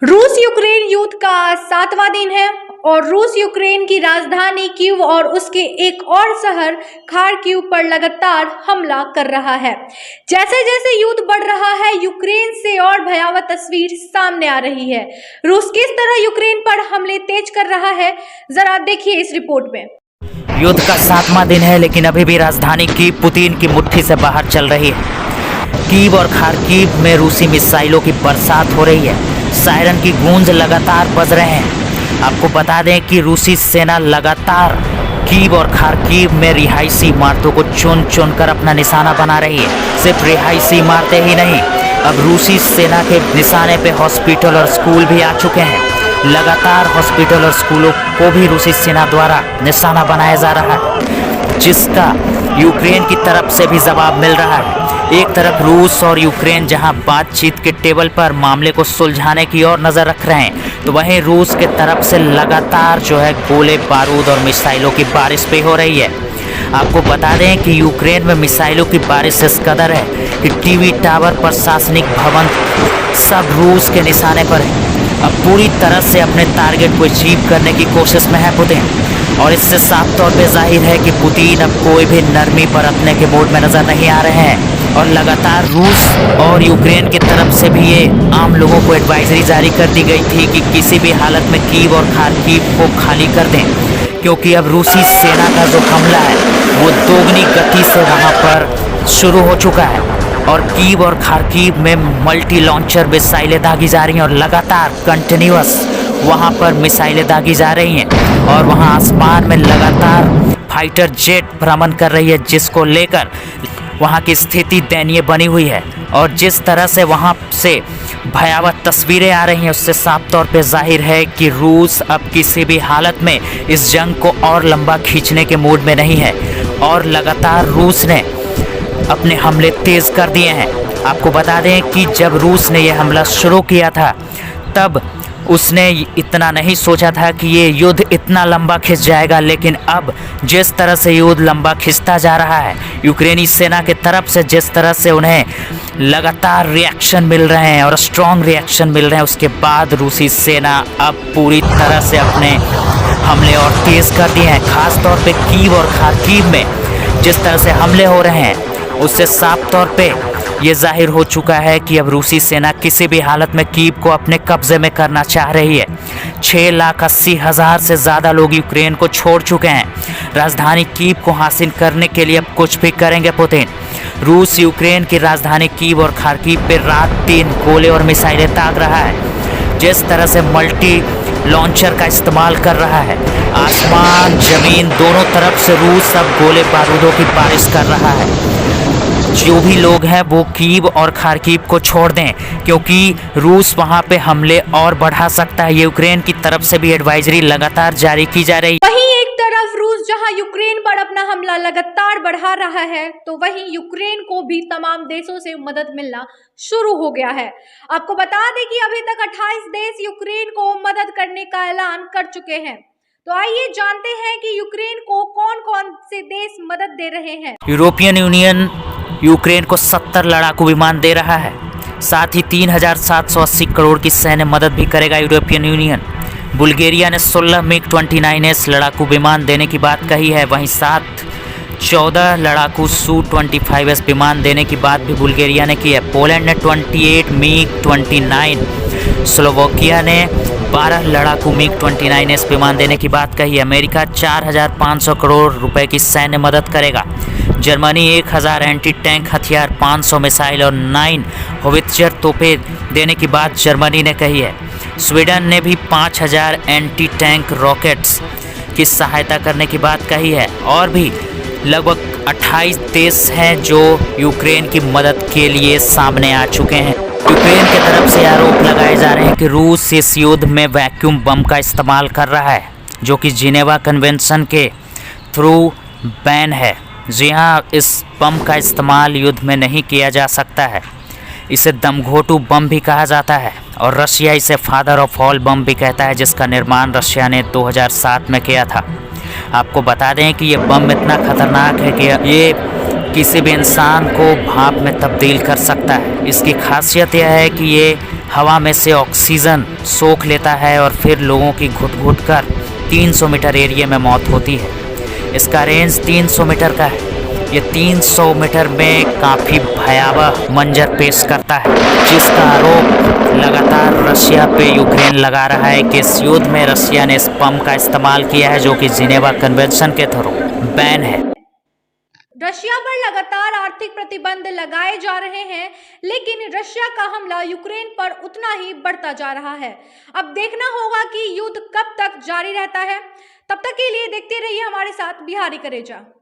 रूस यूक्रेन युद्ध का 7वां दिन है और रूस यूक्रेन की राजधानी कीव और उसके एक और शहर खार्किव पर लगातार हमला कर रहा है। जैसे जैसे युद्ध बढ़ रहा है, यूक्रेन से और भयावह तस्वीर सामने आ रही है। रूस किस तरह यूक्रेन पर हमले तेज कर रहा है, जरा देखिए इस रिपोर्ट में। युद्ध का 7वां दिन है, लेकिन अभी भी राजधानी कीव पुतिन की मुट्ठी से बाहर चल रही है। कीव और खार्किव में रूसी मिसाइलों की बरसात हो रही है। सायरन की गूंज लगातार बज रहे हैं। आपको बता दें कि रूसी सेना लगातार कीव और खार्किव में रिहायशी इमारतों को चुन चुन कर अपना निशाना बना रही है। सिर्फ रिहायशी इमारतें ही नहीं, अब रूसी सेना के निशाने पे हॉस्पिटल और स्कूल भी आ चुके हैं। लगातार हॉस्पिटल और स्कूलों को भी रूसी सेना द्वारा निशाना बनाया जा रहा है, जिसका यूक्रेन की तरफ से भी जवाब मिल रहा है। एक तरफ रूस और यूक्रेन जहां बातचीत के टेबल पर मामले को सुलझाने की ओर नज़र रख रहे हैं, तो वहीं रूस के तरफ से लगातार गोले बारूद और मिसाइलों की बारिश भी हो रही है। आपको बता दें कि यूक्रेन में मिसाइलों की बारिश इस कदर है कि टीवी टावर, प्रशासनिक भवन सब रूस के निशाने पर है। अब पूरी तरह से अपने टारगेट को अचीव करने की कोशिश में है पुतिन, और इससे साफ तौर पे जाहिर है कि पुतिन अब कोई भी नरमी बरतने के मूड में नजर नहीं आ रहे हैं। और लगातार रूस और यूक्रेन की तरफ से भी ये आम लोगों को एडवाइजरी जारी कर दी गई थी कि किसी भी हालत में कीव और खार्किव को खाली कर दें, क्योंकि अब रूसी सेना का जो हमला है वो दोगुनी गति से वहाँ पर शुरू हो चुका है। और कीव और खार्किव में मल्टी लॉन्चर मिसाइलें दागी जा रही हैं और लगातार कंटिन्यूअस वहाँ पर मिसाइलें दागी जा रही हैं। और वहाँ आसमान में लगातार फाइटर जेट भ्रमण कर रही है, जिसको लेकर वहाँ की स्थिति दयनीय बनी हुई है। और जिस तरह से वहाँ से भयावह तस्वीरें आ रही हैं, उससे साफ तौर पे जाहिर है कि रूस अब किसी भी हालत में इस जंग को और लंबा खींचने के मूड में नहीं है। और लगातार रूस ने अपने हमले तेज़ कर दिए हैं। आपको बता दें कि जब रूस ने यह हमला शुरू किया था, तब उसने इतना नहीं सोचा था कि ये युद्ध इतना लंबा खिंच जाएगा। लेकिन अब जिस तरह से युद्ध लंबा खिंचता जा रहा है, यूक्रेनी सेना की तरफ से जिस तरह से उन्हें लगातार रिएक्शन मिल रहे हैं और स्ट्रॉन्ग रिएक्शन मिल रहे हैं, उसके बाद रूसी सेना अब पूरी तरह से अपने हमले और तेज़ कर दिए हैं। ख़ास तौर पे कीव और खार्किव में जिस तरह से हमले हो रहे हैं, उससे साफ तौर पे ये जाहिर हो चुका है कि अब रूसी सेना किसी भी हालत में कीव को अपने कब्जे में करना चाह रही है। 6,80,000 से ज़्यादा लोग यूक्रेन को छोड़ चुके हैं। राजधानी कीव को हासिल करने के लिए अब कुछ भी करेंगे पुतिन। रूस यूक्रेन की राजधानी कीव और खार्किव पे रात दिन गोले और मिसाइलें दाग रहा है। जिस तरह से मल्टी लॉन्चर का इस्तेमाल कर रहा है, आसमान ज़मीन दोनों तरफ से रूस अब गोले बारूदों की बारिश कर रहा है। जो भी लोग हैं वो कीव और खार्किव को छोड़ दें, क्योंकि रूस वहां पे हमले और बढ़ा सकता है। यूक्रेन की तरफ से भी एडवाइजरी लगातार जारी की जा रही है। वहीं एक तरफ रूस जहां यूक्रेन पर अपना हमला लगातार बढ़ा रहा है, तो वहीं यूक्रेन को भी तमाम देशों से मदद मिलना शुरू हो गया है। आपको बता दें कि अभी तक 28 देश यूक्रेन को मदद करने का ऐलान कर चुके हैं। तो आइए जानते हैं कि यूक्रेन को कौन कौन से देश मदद दे रहे हैं। यूरोपियन यूनियन यूक्रेन को 70 लड़ाकू विमान दे रहा है। साथ ही 3,780 करोड़ की सैन्य मदद भी करेगा यूरोपियन यूनियन। बुल्गारिया ने 16 मिग-29S लड़ाकू विमान देने की बात कही है। वहीं 14 लड़ाकू Su-25S विमान देने की बात भी बुल्गारिया ने की है। पोलैंड ने 28 मिग-29, स्लोवाकिया ने 12 लड़ाकू मिग-29S विमान देने की बात कही है। अमेरिका 4,500 करोड़ रुपए की सैन्य मदद करेगा। जर्मनी 1,000 एंटी टैंक हथियार, 500 मिसाइल और 9 होवित्जर तोपें देने की बात जर्मनी ने कही है। स्वीडन ने भी 5,000 एंटी टैंक रॉकेट्स की सहायता करने की बात कही है। और भी लगभग 28 देश हैं जो यूक्रेन की मदद के लिए सामने आ चुके हैं। यूक्रेन की तरफ से आरोप लगाए जा रहे हैं कि रूस इस युद्ध में वैक्यूम बम का इस्तेमाल कर रहा है, जो कि जिनेवा कन्वेंशन के थ्रू बैन है। जी हाँ, इस बम का इस्तेमाल युद्ध में नहीं किया जा सकता है। इसे दमघोटू बम भी कहा जाता है और रशिया इसे फादर ऑफ ऑल बम भी कहता है, जिसका निर्माण रशिया ने 2007 में किया था। आपको बता दें कि ये बम इतना खतरनाक है कि ये किसी भी इंसान को भाप में तब्दील कर सकता है। इसकी खासियत यह है कि ये हवा में से ऑक्सीजन सोख लेता है और फिर लोगों की घुट-घुट कर 300 मीटर एरिया में मौत होती है। इसका रेंज 300 मीटर का है। ये 300 मीटर में काफ़ी भयावह मंजर पेश करता है, जिसका आरोप लगातार रशिया पे यूक्रेन लगा रहा है कि इस युद्ध में रशिया ने इस बम का इस्तेमाल किया है, जो कि जिनेवा कन्वेंशन के थ्रू बैन है। रशिया पर लगातार आर्थिक प्रतिबंध लगाए जा रहे हैं, लेकिन रशिया का हमला यूक्रेन पर उतना ही बढ़ता जा रहा है। अब देखना होगा कि युद्ध कब तक जारी रहता है। तब तक के लिए देखते रहिए हमारे साथ बिहारी करेजा।